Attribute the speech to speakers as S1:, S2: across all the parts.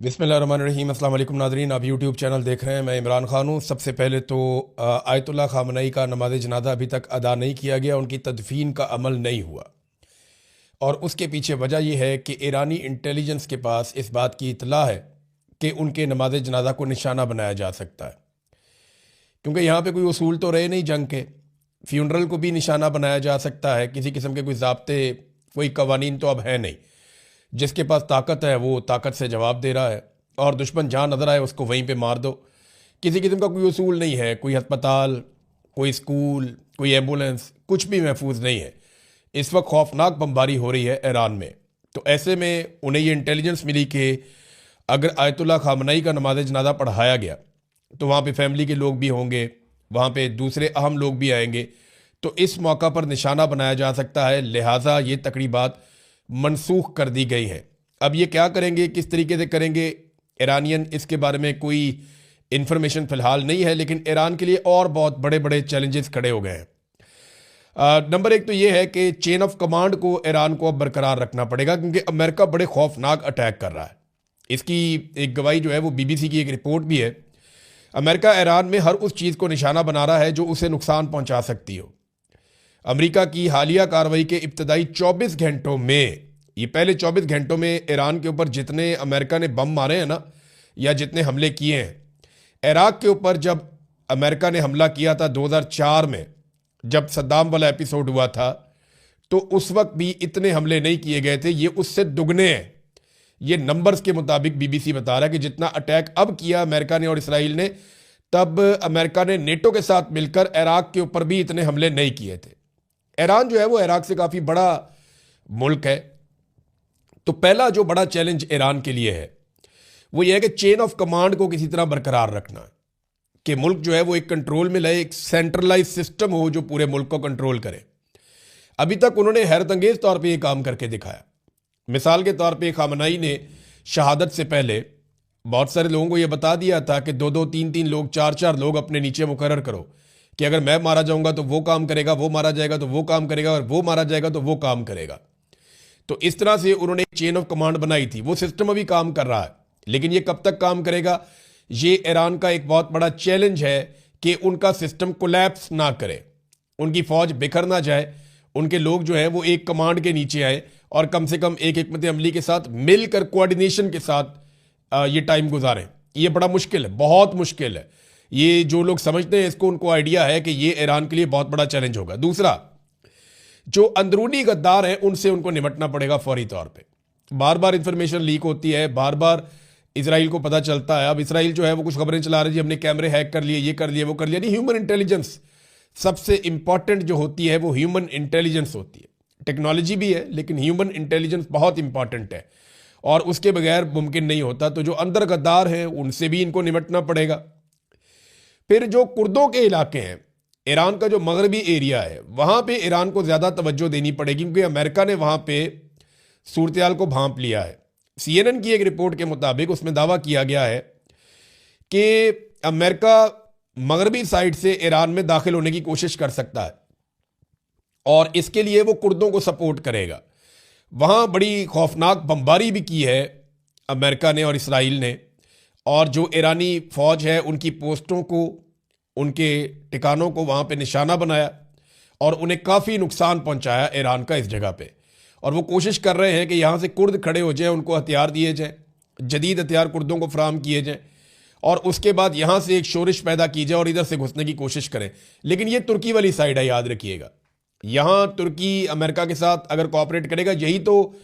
S1: बिस्मिल्लाहिर्रहमानिर्रहीम। अस्सलाम वालेकुम नाज़रीन, आप यूट्यूब चैनल देख रहे हैं। मैं इमरान खान हूँ। सबसे पहले तो आयतुल्लाह ख़ामनई का नमाज जनाजा अभी तक अदा नहीं किया गया, उनकी तदफीन का अमल नहीं हुआ। और उसके पीछे वजह यह है कि ईरानी इंटेलिजेंस के पास इस बात की इतला है कि उनके नमाज जनाजा को निशाना बनाया जा सकता है, क्योंकि यहाँ पे कोई उसूल तो रहे नहीं जंग के। फ्यूनरल को भी निशाना बनाया जा सकता है, किसी किस्म के कोई ज़ाब्ते कोई कवानीन तो अब है नहीं। जिसके पास ताकत है वो ताकत से जवाब दे रहा है, और दुश्मन जहाँ नज़र आए उसको वहीं पे मार दो। किसी किस्म का कोई उसूल नहीं है, कोई अस्पताल, कोई स्कूल, कोई एम्बुलेंस, कुछ भी महफूज नहीं है। इस वक्त खौफनाक बमबारी हो रही है ईरान में। तो ऐसे में उन्हें ये इंटेलिजेंस मिली कि अगर आयतुल्लाह ख़ामनई का नमाज जनाजा पढ़ाया गया तो वहाँ पे फैमिली के लोग भी होंगे, वहाँ पे दूसरे अहम लोग भी आएंगे, तो इस मौका पर निशाना बनाया जा सकता है। लिहाजा ये तकरीबात मनसूख कर दी गई हैं। अब ये क्या करेंगे, किस तरीके से करेंगे ईरानियन, इसके बारे में कोई इन्फॉर्मेशन फ़िलहाल नहीं है, लेकिन ईरान के लिए और बहुत बड़े बड़े चैलेंजेस खड़े हो गए हैं। नंबर एक तो ये है कि चेन ऑफ कमांड को ईरान को अब बरकरार रखना पड़ेगा, क्योंकि अमेरिका बड़े खौफनाक अटैक कर रहा है। इसकी एक गवाही जो है वो बीबीसी की एक रिपोर्ट भी है। अमेरिका ईरान में हर उस चीज़ को निशाना बना रहा है जो उसे नुकसान पहुंचा सकती हो। अमेरिका की हालिया कार्रवाई के इब्तदाई 24 घंटों में, ये पहले 24 घंटों में ईरान के ऊपर जितने अमेरिका ने बम मारे हैं ना, या जितने हमले किए हैं, इराक के ऊपर जब अमेरिका ने हमला किया था 2004 में, जब सद्दाम वाला एपिसोड हुआ था, तो उस वक्त भी इतने हमले नहीं किए गए थे। ये उससे दुगने हैं। ये नंबर्स के मुताबिक बीबीसी बता रहा है कि जितना अटैक अब किया अमेरिका ने और इसराइल ने, तब अमेरिका ने नेटो के साथ मिलकर इराक के ऊपर भी इतने हमले नहीं किए थे। ईरान जो है वो इराक से काफ़ी बड़ा मुल्क है। तो पहला जो बड़ा चैलेंज ईरान के लिए है वो ये है कि चेन ऑफ कमांड को किसी तरह बरकरार रखना, कि मुल्क जो है वो एक कंट्रोल में लाए, एक सेंट्रलाइज सिस्टम हो जो पूरे मुल्क को कंट्रोल करे। अभी तक उन्होंने हैरत अंगेज तौर पर यह काम करके दिखाया। मिसाल के तौर पे ख़ामनई ने शहादत से पहले बहुत सारे लोगों को यह बता दिया था कि 2-2, 3-3 लोग, 4-4 लोग अपने नीचे मुकर्रर करो कि अगर मैं मारा जाऊंगा तो वो काम करेगा, वो मारा जाएगा तो वो काम करेगा, और वो मारा जाएगा तो वो काम करेगा। तो इस तरह से उन्होंने एक चेन ऑफ कमांड बनाई थी। वो सिस्टम अभी काम कर रहा है, लेकिन ये कब तक काम करेगा, ये ईरान का एक बहुत बड़ा चैलेंज है कि उनका सिस्टम कोलैप्स ना करे, उनकी फौज बिखर ना जाए, उनके लोग जो है वो एक कमांड के नीचे आए और कम से कम एक हिकमत अमली के साथ मिलकर, कोऑर्डिनेशन के साथ ये टाइम गुजारें। ये बड़ा मुश्किल है, बहुत मुश्किल है। ये जो लोग समझते हैं इसको, उनको आइडिया है कि ये ईरान के लिए बहुत बड़ा चैलेंज होगा। दूसरा, जो अंदरूनी गद्दार हैं उनसे उनको निपटना पड़ेगा फौरी तौर पे। बार बार इंफॉर्मेशन लीक होती है, बार बार इसराइल को पता चलता है। अब इसराइल जो है वो कुछ खबरें चला रही है, हमने कैमरे हैक कर लिए, ये कर लिया, वो कर लिया। नहीं, ह्यूमन इंटेलिजेंस सबसे इंपॉर्टेंट जो होती है वो ह्यूमन इंटेलिजेंस होती है। टेक्नोलॉजी भी है, लेकिन ह्यूमन इंटेलिजेंस बहुत इंपॉर्टेंट है, और उसके बगैर मुमकिन नहीं होता। तो जो अंदर गद्दार हैं उनसे भी इनको निपटना पड़ेगा। फिर जो कुर्दों के इलाके हैं, ईरान का जो मगरबी एरिया है, वहाँ पे ईरान को ज़्यादा तवज्जो देनी पड़ेगी, क्योंकि अमेरिका ने वहाँ पे सूरत को भांप लिया है। CNN की एक रिपोर्ट के मुताबिक उसमें दावा किया गया है कि अमेरिका मगरबी साइड से ईरान में दाखिल होने की कोशिश कर सकता है, और इसके लिए वो कुर्दों को सपोर्ट करेगा। वहाँ बड़ी खौफनाक बमबारी भी की है अमेरिका ने और इसराइल ने, और जो ईरानी फ़ौज है उनकी पोस्टों को, उनके ठिकानों को वहाँ पे निशाना बनाया, और उन्हें काफ़ी नुकसान पहुँचाया ईरान का इस जगह पे। और वो कोशिश कर रहे हैं कि यहाँ से कुर्द खड़े हो जाएं, उनको हथियार दिए जाएं, जदीद हथियार कुर्दों को फराहम किए जाएं, और उसके बाद यहाँ से एक शोरिश पैदा की जाए और इधर से घुसने की कोशिश करें। लेकिन ये तुर्की वाली साइड है, याद रखिएगा। यहाँ तुर्की अमेरिका के साथ अगर कोऑपरेट करेगा, यही तो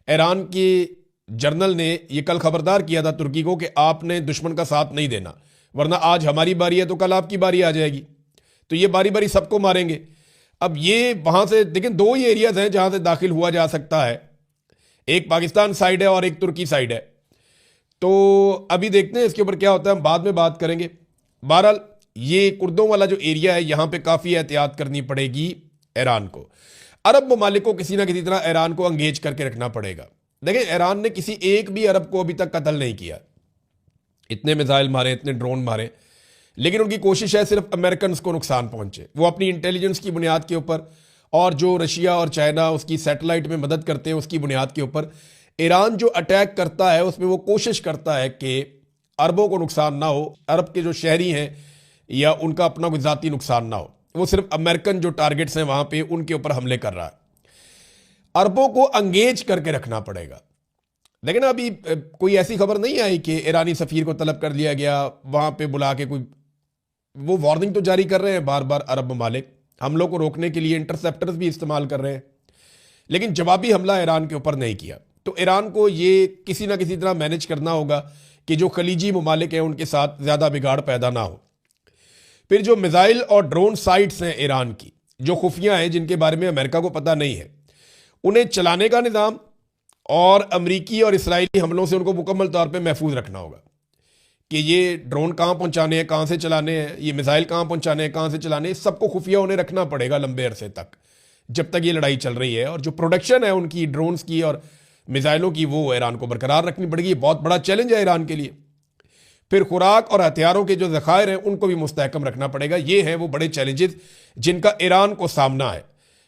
S1: ईरान के जर्नल ने ये कल खबरदार किया था तुर्की को कि आपने दुश्मन का साथ नहीं देना, वरना आज हमारी बारी है तो कल आपकी बारी आ जाएगी। तो ये बारी बारी सबको मारेंगे। अब ये वहाँ से लेकिन दो ही एरियाज हैं जहाँ से दाखिल हुआ जा सकता है, एक पाकिस्तान साइड है और एक तुर्की साइड है। तो अभी देखते हैं इसके ऊपर क्या होता है, हम बाद में बात करेंगे। बहरहाल ये कुर्दों वाला जो एरिया है, यहाँ पे काफ़ी एहतियात करनी पड़ेगी ईरान को। अरब ममालिक को किसी ना किसी तरह ईरान को अंगेज करके रखना पड़ेगा। देखिए, ईरान ने किसी एक भी अरब को अभी तक कत्ल नहीं किया, इतने मिसाइल मारे, इतने ड्रोन मारे, लेकिन उनकी कोशिश है सिर्फ अमेरिकन को नुकसान पहुंचे। वो अपनी इंटेलिजेंस की बुनियाद के ऊपर, और जो रशिया और चाइना उसकी सैटेलाइट में मदद करते हैं उसकी बुनियाद के ऊपर ईरान जो अटैक करता है उसमें वो कोशिश करता है कि अरबों को नुकसान ना हो, अरब के जो शहरी हैं या उनका अपना कोई ज़ाती नुकसान ना हो। वो सिर्फ अमेरिकन जो टारगेट्स हैं वहां पे उनके ऊपर हमले कर रहा है। अरबों को अंगेज करके रखना पड़ेगा। लेकिन अभी कोई ऐसी खबर नहीं आई कि ईरानी सफीर को तलब कर लिया गया, वहां पे बुला के कोई, वो वार्निंग तो जारी कर रहे हैं बार बार अरब ममालिक, हमलों को रोकने के लिए इंटरसेप्टर्स भी इस्तेमाल कर रहे हैं, लेकिन जवाबी हमला ईरान के ऊपर नहीं किया। तो ईरान को ये किसी ना किसी तरह मैनेज करना होगा कि जो खलीजी ममालिक हैं उनके साथ ज़्यादा बिगाड़ पैदा ना हो। फिर जो मिसाइल और ड्रोन साइट्स हैं ईरान की, जो खुफिया हैं, जिनके बारे में अमेरिका को पता नहीं है, उन्हें चलाने का निज़ाम और अमरीकी और इसराइली हमलों से उनको मुकम्मल तौर पे महफूज रखना होगा कि ये ड्रोन कहाँ पहुँचाने हैं, कहाँ से चलाने हैं, ये मिसाइल कहाँ पहुँचाने हैं, कहाँ से चलाने हैं, सबको खुफिया उन्हें रखना पड़ेगा लंबे अरसे तक, जब तक ये लड़ाई चल रही है। और जो प्रोडक्शन है उनकी ड्रोन्स की और मिसाइलों की, वो ईरान को बरकरार रखनी पड़ेगी। बहुत बड़ा चैलेंज है ईरान के लिए। फिर खुराक और हथियारों के जो ज़खायर हैं उनको भी मुस्तहकम रखना पड़ेगा। ये हैं वो बड़े चैलेंजेस जिनका ईरान को सामना है।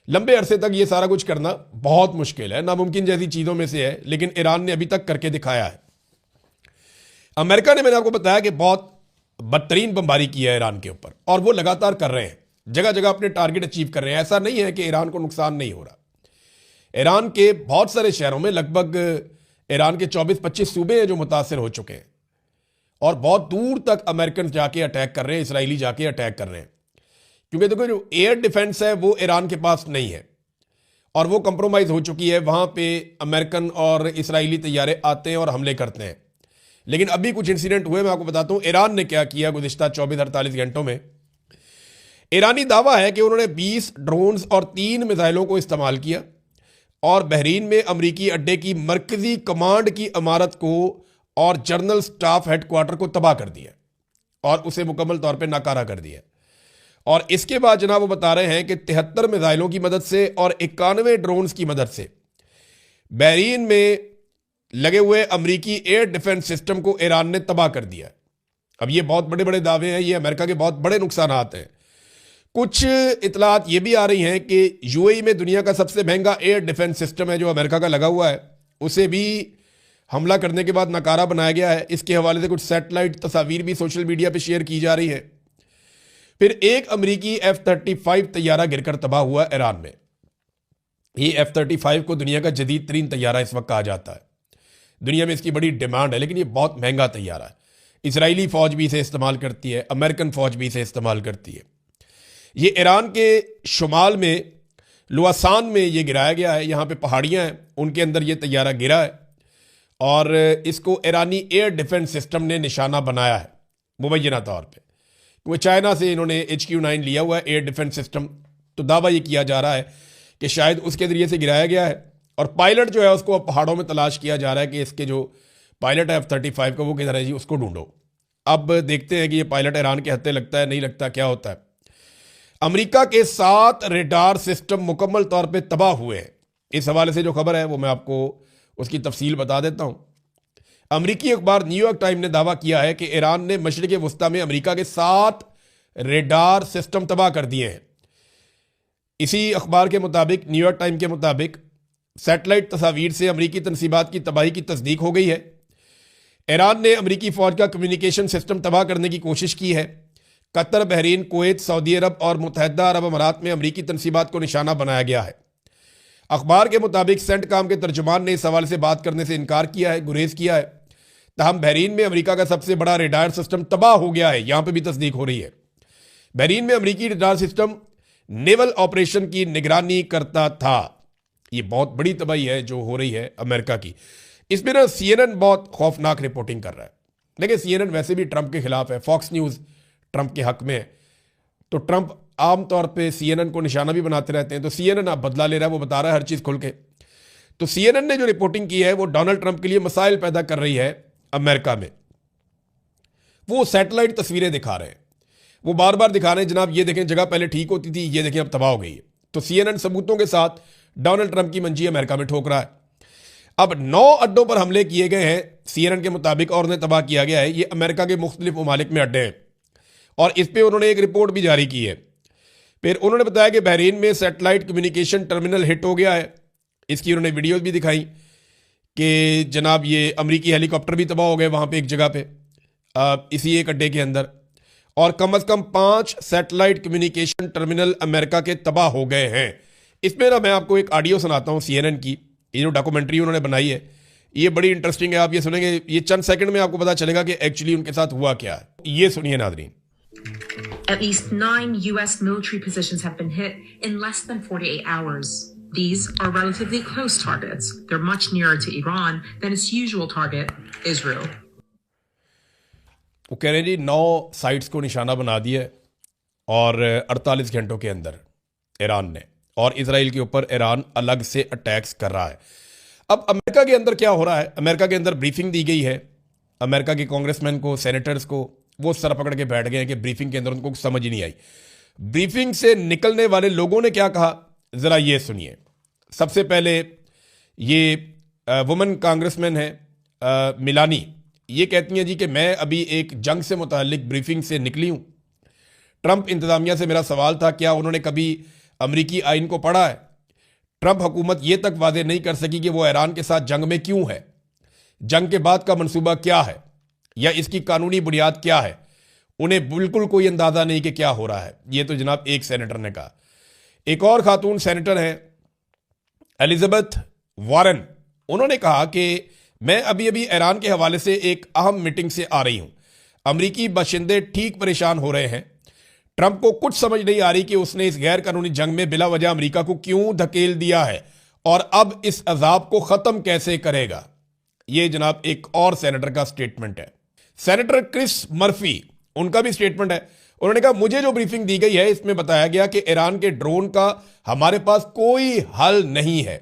S1: लंबे अरसे तक ये सारा कुछ करना बहुत मुश्किल है, नामुमकिन जैसी चीज़ों में से है, लेकिन ईरान ने अभी तक करके दिखाया है। अमेरिका ने, मैंने आपको बताया कि बहुत बदतरीन बमबारी की है ईरान के ऊपर, और वो लगातार कर रहे हैं, जगह जगह अपने टारगेट अचीव कर रहे हैं। ऐसा नहीं है कि ईरान को नुकसान नहीं हो रहा। ईरान के बहुत सारे शहरों में, लगभग ईरान के 24-25 सूबे हैं जो मुतासर हो चुके हैं, और बहुत दूर तक अमेरिकन जाके अटैक कर रहे हैं, इसराइली जाके अटैक कर रहे हैं। क्योंकि देखो, जो एयर डिफेंस है वो ईरान के पास नहीं है, और वो कंप्रोमाइज हो चुकी है। वहां पे अमेरिकन और इसराइली तैयारे आते हैं और हमले करते हैं। लेकिन अभी कुछ इंसिडेंट हुए, मैं आपको बताता हूं ईरान ने क्या किया गुज़िश्ता 24-48 घंटों में। ईरानी दावा है कि उन्होंने 20 ड्रोन्स और 3 मिसाइलों को इस्तेमाल किया और बहरीन में अमरीकी अड्डे की मरकजी कमांड की इमारत को और जनरल स्टाफ हेडक्वार्टर को तबाह कर दिया और उसे मुकम्मल तौर पर नाकारा कर दिया। और इसके बाद जनाब वो बता रहे हैं कि 73 मिसाइलों की मदद से और 91 ड्रोन्स की मदद से बहरीन में लगे हुए अमरीकी एयर डिफेंस सिस्टम को ईरान ने तबाह कर दिया। अब ये बहुत बड़े बड़े दावे हैं, ये अमेरिका के बहुत बड़े नुकसान हैं। कुछ इतलात ये भी आ रही हैं कि यूएई में दुनिया का सबसे महंगा एयर डिफेंस सिस्टम है जो अमेरिका का लगा हुआ है, उसे भी हमला करने के बाद नकारा बनाया गया है। इसके हवाले से कुछ सैटेलाइट तस्वीर भी सोशल मीडिया पर शेयर की जा रही है। फिर एक अमरीकी F-35 तैयारा गिरकर तबाह हुआ ईरान में। ये F-35 को दुनिया का जदीद तरीन तैयारा इस वक्त कहा जाता है। दुनिया में इसकी बड़ी डिमांड है, लेकिन ये बहुत महंगा तैयारा है। इसराइली फौज भी इसे इस्तेमाल करती है, अमेरिकन फौज भी इसे इस्तेमाल करती है। ये ईरान के शुमाल में लुआसान में ये गिराया गया है, यहाँ पे पहाड़ियाँ हैं, उनके अंदर ये तैयारा गिरा है और इसको ईरानी एयर डिफेंस सिस्टम ने निशाना बनाया है मुबैना तौर पर। वो चाइना से इन्होंने HQ-9 लिया हुआ है एयर डिफेंस सिस्टम, तो दावा ये किया जा रहा है कि शायद उसके ज़रिए से गिराया गया है। और पायलट जो है उसको अब पहाड़ों में तलाश किया जा रहा है कि इसके जो पायलट है F-35 का वो किधर है जी, उसको ढूंढो। अब देखते हैं कि ये पायलट ईरान के हत्थे लगता है, नहीं लगता, क्या होता है। अमेरिका के 7 रेडार सिस्टम मुकम्मल तौर पर तबाह हुए हैं। इस हवाले से जो खबर है वो मैं आपको उसकी तफसील बता देता हूँ। अमरीकी अखबार न्यूयॉर्क टाइम ने दावा किया है कि ईरान ने मशरिक़ वस्ता में अमरीका के 7 रेडार सिस्टम तबाह कर दिए हैं। इसी अखबार के मुताबिक, न्यूयॉर्क टाइम के मुताबिक, सैटेलाइट तस्वीर से अमरीकी तनसीबात की तबाही की तस्दीक हो गई है। ईरान ने अमरीकी फौज का कम्युनिकेशन सिस्टम तबाह करने की कोशिश की है। कतर, बहरीन, कुवैत, सऊदी अरब और मुत्तहिदा अरब अमारात में अमरीकी तनसीबात को निशाना बनाया गया है। अखबार के मुताबिक सेंटकॉम के तर्जुमान ने इस सवाल से बात करने से इनकार किया है, गुरेज किया है। तहम बहरीन में अमेरिका का सबसे बड़ा रेडार सिस्टम तबाह हो गया है, यहां पे भी तस्दीक हो रही है। बहरीन में अमेरिकी रेडार सिस्टम नेवल ऑपरेशन की निगरानी करता था। ये बहुत बड़ी तबाही है जो हो रही है अमेरिका की। इसमें ना CNN बहुत खौफनाक रिपोर्टिंग कर रहा है। देखिए, CNN वैसे भी ट्रंप के खिलाफ है, फॉक्स न्यूज़ ट्रंप के हक में है, तो ट्रंप आमतौर पर CNN को निशाना भी बनाते रहते हैं। तो CNN अब बदला ले रहा है, वो बता रहा है हर चीज़ खुल के। तो CNN ने जो रिपोर्टिंग की है वो डोनाल्ड ट्रंप के लिए मसाइल पैदा कर रही है अमेरिका में। वो सैटेलाइट तस्वीरें दिखा रहे हैं, वो बार बार दिखा रहे हैं, जनाब ये देखें जगह पहले ठीक होती थी, ये देखें अब तबाह हो गई है। तो CNN सबूतों के साथ डोनाल्ड ट्रंप की मंजी अमेरिका में ठोक रहा है। अब 9 अड्डों पर हमले किए गए हैं CNN के मुताबिक, और उन्हें तबाह किया गया है। ये अमेरिका के मुख्तलिफ ममालिक में अड्डे हैं और इस पर उन्होंने एक रिपोर्ट भी जारी की है। फिर उन्होंने बताया कि बहरीन में सैटेलाइट कम्युनिकेशन टर्मिनल हिट हो गया है। इसकी उन्होंने वीडियोज भी दिखाई कि जनाब ये अमेरिकी हेलीकॉप्टर भी तबाह हो गए वहाँ पे एक जगह पे, इसी एक अड्डे के अंदर, और कम से कम 5 सैटेलाइट कम्युनिकेशन टर्मिनल अमेरिका के तबाह हो गए हैं। इसमें ना मैं आपको एक ऑडियो सुनाता हूँ CNN की, ये जो डॉक्यूमेंट्री उन्होंने बनाई है ये बड़ी इंटरेस्टिंग है। आप ये सुनेंगे, ये चंद सेकंड में आपको पता चलेगा कि एक्चुअली उनके साथ हुआ क्या है। ये सुनिए नाज़रीन।
S2: At least 9 U.S. military positions have been hit in less than 48 hours. These are relatively close targets. They're much nearer to Iran than its usual target, Israel.
S1: वो कह रहे हैं जी 9 साइट्स को निशाना बना दिया है और 48 घंटों के अंदर ईरान ने, और इसराइल के ऊपर ईरान अलग से अटैक्स कर रहा है। अब अमेरिका के अंदर क्या हो रहा है, अमेरिका के अंदर ब्रीफिंग दी गई है अमेरिका के कांग्रेसमैन को, सेनेटर्स को, वो सर पकड़ के बैठ गए हैं कि ब्रीफिंग के अंदर उनको कुछ समझ ही नहीं आई। ब्रीफिंग से निकलने वाले लोगों ने क्या कहा, ज़रा ये सुनिए। सबसे पहले ये वुमेन कांग्रेसमैन है मिलानी, ये कहती हैं जी कि मैं अभी एक जंग से मुतालिक ब्रीफिंग से निकली हूँ। ट्रंप इंतज़ामिया से मेरा सवाल था क्या उन्होंने कभी अमरीकी आइन को पढ़ा है। ट्रंप हुकूमत ये तक वादे नहीं कर सकी कि वो ईरान के साथ जंग में क्यों है, जंग के बाद का मंसूबा क्या है या इसकी कानूनी बुनियाद क्या है। उन्हें बिल्कुल कोई अंदाज़ा नहीं कि क्या हो रहा है। ये तो जनाब एक सेनेटर ने कहा। एक और खातून सेनेटर हैं एलिजाबेथ वारन, उन्होंने कहा कि मैं अभी अभी ईरान के हवाले से एक अहम मीटिंग से आ रही हूं। अमरीकी बाशिंदे ठीक परेशान हो रहे हैं। ट्रंप को कुछ समझ नहीं आ रही कि उसने इस गैर कानूनी जंग में बिला वजह अमरीका को क्यों धकेल दिया है और अब इस अजाब को ख़त्म कैसे करेगा। ये जनाब एक और सेनेटर का स्टेटमेंट है। सेनेटर क्रिस मर्फी, उनका भी स्टेटमेंट है। उन्होंने कहा मुझे जो ब्रीफिंग दी गई है इसमें बताया गया कि ईरान के ड्रोन का हमारे पास कोई हल नहीं है।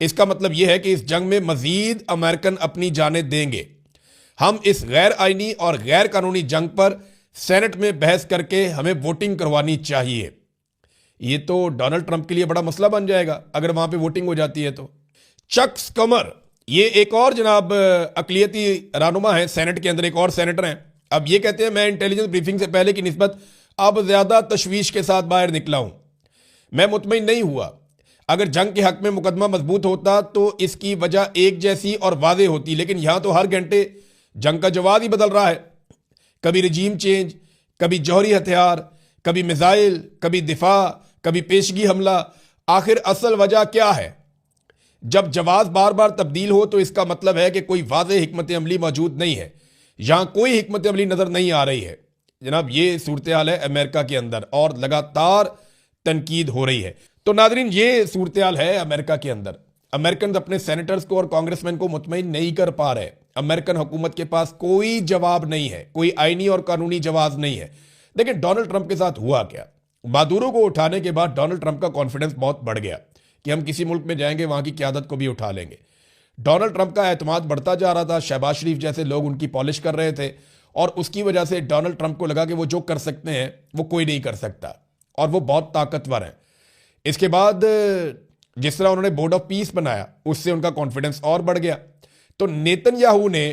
S1: इसका मतलब यह है कि इस जंग में मजीद अमेरिकन अपनी जानें देंगे। हम इस गैर आईनी और गैर कानूनी जंग पर सेनेट में बहस करके हमें वोटिंग करवानी चाहिए। ये तो डोनाल्ड ट्रंप के लिए बड़ा मसला बन जाएगा अगर वहां पे वोटिंग हो जाती है तो। चक स्कमर, ये एक और जनाब अकलियती रहनुमा है सेनेट के अंदर, एक और सेनेटर हैं। अब ये कहते हैं मैं इंटेलिजेंस ब्रीफिंग से पहले की निस्बत अब ज्यादा तशवीश के साथ बाहर निकला हूं। मैं मुतमईन नहीं हुआ। अगर जंग के हक में मुकदमा मजबूत होता तो इसकी वजह एक जैसी और वादे होती, लेकिन यहां तो हर घंटे जंग का जवाब ही बदल रहा है। कभी रजीम चेंज, कभी जौहरी हथियार, कभी मिसाइल, कभी दिफा, कभी पेशगी हमला। आखिर असल वजह क्या है? जब जवाब बार बार तब्दील हो तो इसका मतलब है कि कोई वाज़ेह हिकमत अमली मौजूद नहीं है। यहां कोई हिकमत अमली नजर नहीं आ रही है। जनाब ये सूरत हाल है अमेरिका के अंदर और लगातार तनकीद हो रही है। तो नाजरीन ये सूरत हाल है अमेरिका के अंदर। अमेरिकन अपने सेनेटर्स को और कांग्रेसमैन को मुतमईन नहीं कर पा रहे। अमेरिकन हुकूमत के पास कोई जवाब नहीं है, कोई आईनी और कानूनी जवाब नहीं है। लेकिन डोनाल्ड ट्रंप के साथ हुआ क्या? मादुरो को उठाने के बाद डोनाल्ड ट्रंप का कॉन्फिडेंस बहुत बढ़ गया कि हम किसी मुल्क में जाएंगे वहां की क़यादत को भी उठा लेंगे। डोनाल्ड ट्रंप का एतमाद बढ़ता जा रहा था। शहबाज शरीफ जैसे लोग उनकी पॉलिश कर रहे थे और उसकी वजह से डोनाल्ड ट्रंप को लगा कि वो जो कर सकते हैं वो कोई नहीं कर सकता और वो बहुत ताकतवर हैं। इसके बाद जिस तरह उन्होंने बोर्ड ऑफ पीस बनाया उससे उनका कॉन्फिडेंस और बढ़ गया। तो नेतन्याहू ने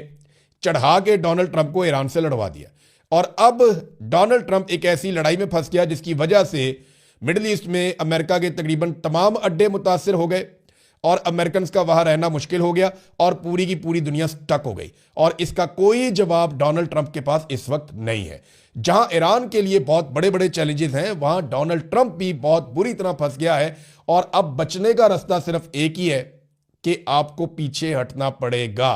S1: चढ़ा के डोनाल्ड ट्रंप को ईरान से लड़वा दिया और अब डोनाल्ड ट्रंप एक ऐसी लड़ाई में फंस गया जिसकी वजह से मिडिल ईस्ट में अमेरिका के तकरीबन तमाम अड्डे मुतासर हो गए और अमेरिकन का वहां रहना मुश्किल हो गया और पूरी की पूरी दुनिया स्टक हो गई। और इसका कोई जवाब डोनाल्ड ट्रंप के पास इस वक्त नहीं है। जहां ईरान के लिए बहुत बड़े बड़े चैलेंजेस हैं वहां डोनाल्ड ट्रंप भी बहुत बुरी तरह फंस गया है और अब बचने का रास्ता सिर्फ एक ही है कि आपको पीछे हटना पड़ेगा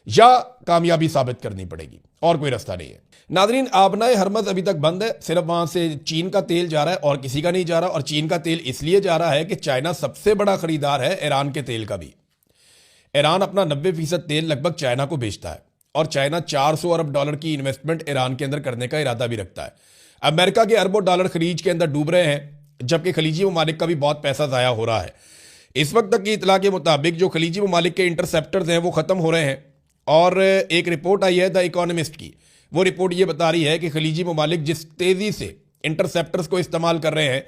S1: या कामयाबी साबित करनी पड़ेगी, और कोई रास्ता नहीं है। नाजरीन आबनाए हरमज अभी तक बंद है। सिर्फ वहां से चीन का तेल जा रहा है और किसी का नहीं जा रहा। और चीन का तेल इसलिए जा रहा है कि चाइना सबसे बड़ा खरीदार है ईरान के तेल का भी। ईरान अपना 90% तेल लगभग चाइना को बेचता है और चाइना $400 अरब की इन्वेस्टमेंट ईरान के अंदर करने का इरादा भी रखता है। अमेरिका के अरबों डॉलर खलीज के अंदर डूब रहे हैं जबकि खलीजी ममालिक का भी बहुत पैसा ज़ाया हो रहा है। इस वक्त तक की इतला के मुताबिक जो खलीजी ममालिक के इंटरसेप्टर्स हैं वो ख़त्म हो रहे हैं और एक रिपोर्ट आई है द इकोनॉमिस्ट की। वो रिपोर्ट ये बता रही है कि खलीजी ममालिक जिस तेज़ी से इंटरसेप्टर्स को इस्तेमाल कर रहे हैं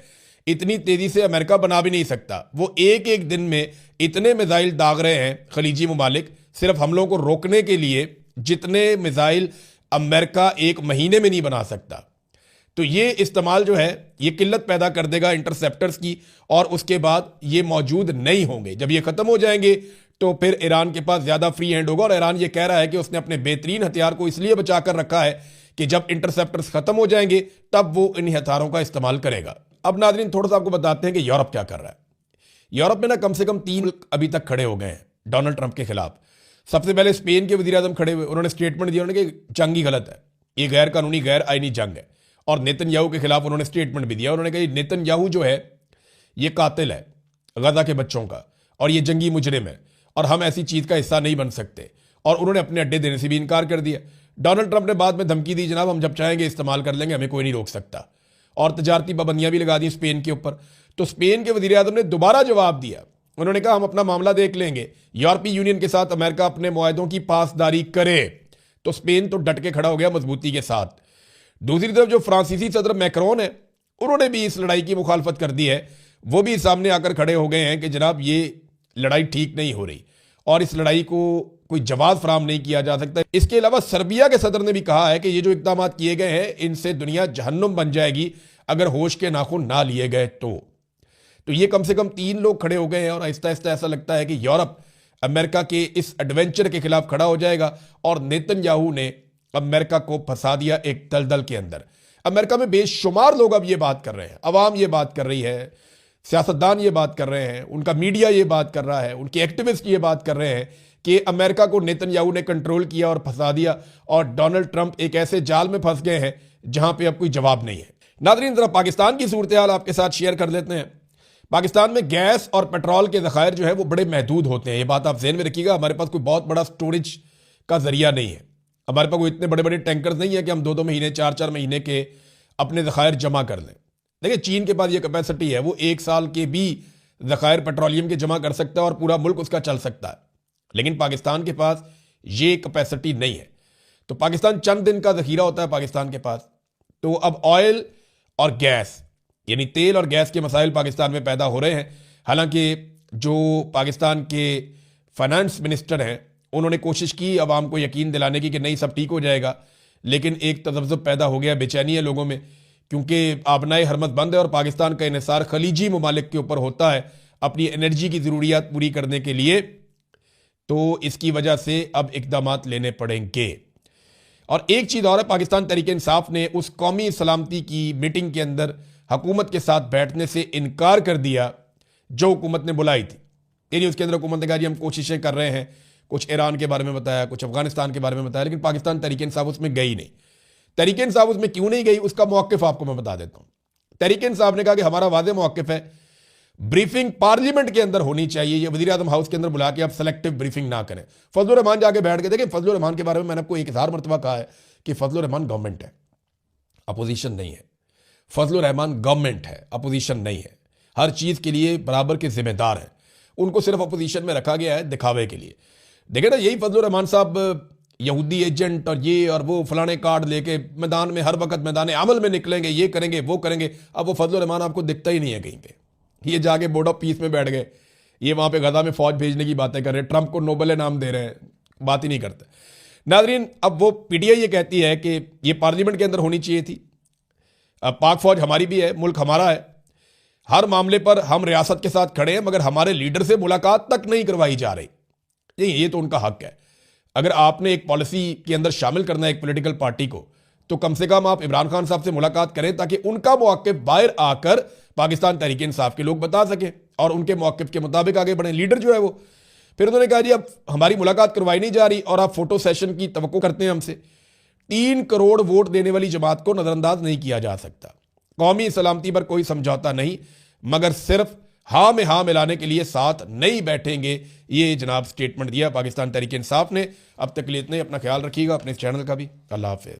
S1: इतनी तेज़ी से अमेरिका बना भी नहीं सकता। वो एक एक दिन में इतने मिसाइल दाग रहे हैं खलीजी ममालिक सिर्फ हमलों को रोकने के लिए जितने मिसाइल अमेरिका एक महीने में नहीं बना सकता। तो ये इस्तेमाल जो है ये किल्लत पैदा कर देगा इंटरसेप्टर्स की और उसके बाद ये मौजूद नहीं होंगे। जब ये ख़त्म हो जाएंगे तो फिर ईरान के पास ज्यादा फ्री हैंड होगा। और ईरान ये कह रहा है कि उसने अपने बेहतरीन हथियार को इसलिए बचा कर रखा है कि जब इंटरसेप्टर्स खत्म हो जाएंगे तब वो इन हथियारों का इस्तेमाल करेगा। अब नाज़रीन थोड़ा सा आपको बताते हैं कि यूरोप क्या कर रहा है। यूरोप में ना कम से कम 3 अभी तक खड़े हो गए हैं डोनाल्ड ट्रंप के खिलाफ। सबसे पहले स्पेन के वज़ीर आज़म खड़े हुए, उन्होंने स्टेटमेंट दिया उन्होंने कि जंग ही गलत है, ये गैर कानूनी गैर आईनी जंग है। और नेतन्याहू के खिलाफ उन्होंने स्टेटमेंट भी दिया, उन्होंने कहा नेतन्याहू जो है ये कातिल है गजा के बच्चों का और ये जंगी मुजरिम है और हम ऐसी चीज़ का हिस्सा नहीं बन सकते। और उन्होंने अपने अड्डे देने से भी इनकार कर दिया। डोनाल्ड ट्रंप ने बाद में धमकी दी, जनाब हम जब चाहेंगे इस्तेमाल कर लेंगे, हमें कोई नहीं रोक सकता। और तजारती पाबंदियां भी लगा दी स्पेन के ऊपर। तो स्पेन के वज़ीर आज़म ने दोबारा जवाब दिया, उन्होंने कहा हम अपना मामला देख लेंगे, यूरोपीय यूनियन के साथ अमेरिका अपने मुआहदों की पासदारी करे। तो स्पेन तो डट के खड़ा हो गया मजबूती के साथ। दूसरी तरफ जो फ्रांसीसी सदर मैक्रोन है, उन्होंने भी इस लड़ाई की मुखालफत कर दी है। वो भी सामने आकर खड़े हो गए हैं कि जनाब ये लड़ाई ठीक नहीं हो रही और इस लड़ाई को कोई जवाब फराम नहीं किया जा सकता। इसके अलावा सर्बिया के सदर ने भी कहा है कि ये जो इकदाम किए गए हैं इनसे दुनिया जहन्नुम बन जाएगी अगर होश के नाखून ना लिए गए तो ये कम से कम 3 लोग खड़े हो गए हैं और आहिस्ता आहिस्ता ऐसा लगता है कि यूरोप अमेरिका के इस एडवेंचर के खिलाफ खड़ा हो जाएगा। और नेतन्याहू ने अमेरिका को फंसा दिया एक दलदल के अंदर। अमेरिका में बेशुमार लोग अब ये बात कर रहे हैं, अवाम ये बात कर रही है, सियासतदान ये बात कर रहे हैं, उनका मीडिया ये बात कर रहा है, उनके एक्टिविस्ट ये बात कर रहे हैं कि अमेरिका को नेतन्याहू ने कंट्रोल किया और फंसा दिया और डोनाल्ड ट्रंप एक ऐसे जाल में फंस गए हैं जहां पे अब कोई जवाब नहीं है। नाज़रीन जरा पाकिस्तान की सूरत हाल आपके साथ शेयर कर लेते हैं। पाकिस्तान में गैस और पेट्रोल के ज़खायर जो है वो बड़े महदूद होते हैं, ये बात आप ज़हन में रखिएगा। हमारे पास कोई बहुत बड़ा स्टोरेज का जरिया नहीं है, हमारे पास कोई इतने बड़े बड़े टैंकर्स नहीं है कि हम 2-2 महीने 4-4 महीने के अपने ज़खायर जमा कर लें। देखिए चीन के पास ये कैपेसिटी है, वो 1 साल के भी ज़खायर पेट्रोलियम के जमा कर सकता है और पूरा मुल्क उसका चल सकता है। लेकिन पाकिस्तान के पास ये कैपेसिटी नहीं है। तो पाकिस्तान चंद दिन का ज़खीरा होता है पाकिस्तान के पास। तो अब ऑयल और गैस यानी तेल और गैस के मसाइल पाकिस्तान में पैदा हो रहे हैं। हालांकि जो पाकिस्तान के फाइनेंस मिनिस्टर हैं उन्होंने कोशिश की अवाम को यकीन दिलाने की कि नहीं सब ठीक हो जाएगा, लेकिन एक तज़ब्ज़ुब पैदा हो गया, बेचैनी है लोगों में, क्योंकि आबनाए हरमत बंद है और पाकिस्तान का इन्हिसार खलीजी ममालिक के ऊपर होता है अपनी एनर्जी की ज़रूरियात पूरी करने के लिए। तो इसकी वजह से अब इक़दामात लेने पड़ेंगे। और एक चीज़ और है, पाकिस्तान तहरीक इंसाफ ने उस कौमी सलामती की मीटिंग के अंदर हुकूमत के साथ बैठने से इनकार कर दिया जो हुकूमत ने बुलाई थी। यानी उसके अंदर हुकूमत ने कहा जी हम कोशिशें कर रहे हैं, कुछ ईरान के बारे में बताया, कुछ अफगानिस्तान के बारे में बताया, लेकिन पाकिस्तान तहरीक इंसाफ उसमें गई नहीं। तहरीक इंसाफ उसमें क्यों नहीं गई उसका मौक़िफ़ आपको मैं बता देता हूँ। तहरीक इंसाफ ने कहा कि हमारा वाज़ेह मौक़िफ़ है, ब्रीफिंग पार्लियामेंट के अंदर होनी चाहिए, ये वज़ीर आज़म हाउस के अंदर बुला के आप सेलेक्टिव ब्रीफिंग ना करें। फजलुर रहमान जाके बैठ के, देखिए फजलुर रहमान के बारे में मैंने आपको 1000 मरतबा कहा है कि फजलुर रहमान गवर्नमेंट है, अपोजिशन नहीं है। फजलुर रहमान गवर्नमेंट है, अपोजिशन नहीं है, हर चीज़ के लिए बराबर के जिम्मेदार हैं। उनको सिर्फ अपोजिशन में रखा गया है दिखावे के लिए। देखिए ना, यही फजलुर रहमान साहब यहूदी एजेंट और ये और वो फलाने कार्ड लेके मैदान में हर वक्त मैदान अमल में निकलेंगे, ये करेंगे वो करेंगे। अब वो फजलुर रहमान आपको दिखता ही नहीं है कहीं पे। ये जाके बोर्ड ऑफ पीस में बैठ गए, ये वहाँ पे गजा में फौज भेजने की बातें कर रहे हैं, ट्रंप को नोबेल नाम दे रहे हैं, बात ही नहीं करते। नाज़रीन अब वो पीटीआई ये कहती है कि ये पार्लियामेंट के अंदर होनी चाहिए थी। अब पाक फौज हमारी भी है, मुल्क हमारा है, हर मामले पर हम रियासत के साथ खड़े हैं, मगर हमारे लीडर से मुलाकात तक नहीं करवाई जा रही। ये तो उनका हक है। अगर आपने एक पॉलिसी के अंदर शामिल करना है एक पॉलिटिकल पार्टी को, तो कम से कम आप इमरान खान साहब से मुलाकात करें ताकि उनका मौक़िफ़ बाहर आकर पाकिस्तान तहरीक इंसाफ के लोग बता सकें और उनके मौक़िफ़ के मुताबिक आगे बढ़ें। लीडर जो है वो, फिर उन्होंने कहा जी अब हमारी मुलाकात करवाई नहीं जा रही और आप फोटो सेशन की तवक्को करते हैं हमसे। 3 करोड़ वोट देने वाली जमात को नज़रअंदाज नहीं किया जा सकता। कौमी सलामती पर कोई समझौता नहीं, मगर सिर्फ हाँ में हाँ मिलाने के लिए साथ नहीं बैठेंगे, ये जनाब स्टेटमेंट दिया पाकिस्तान तहरीक इंसाफ ने। अब तक के लिए इतना ही, अपना ख्याल रखिएगा, अपने चैनल का भी। अल्लाह हाफ़िज़।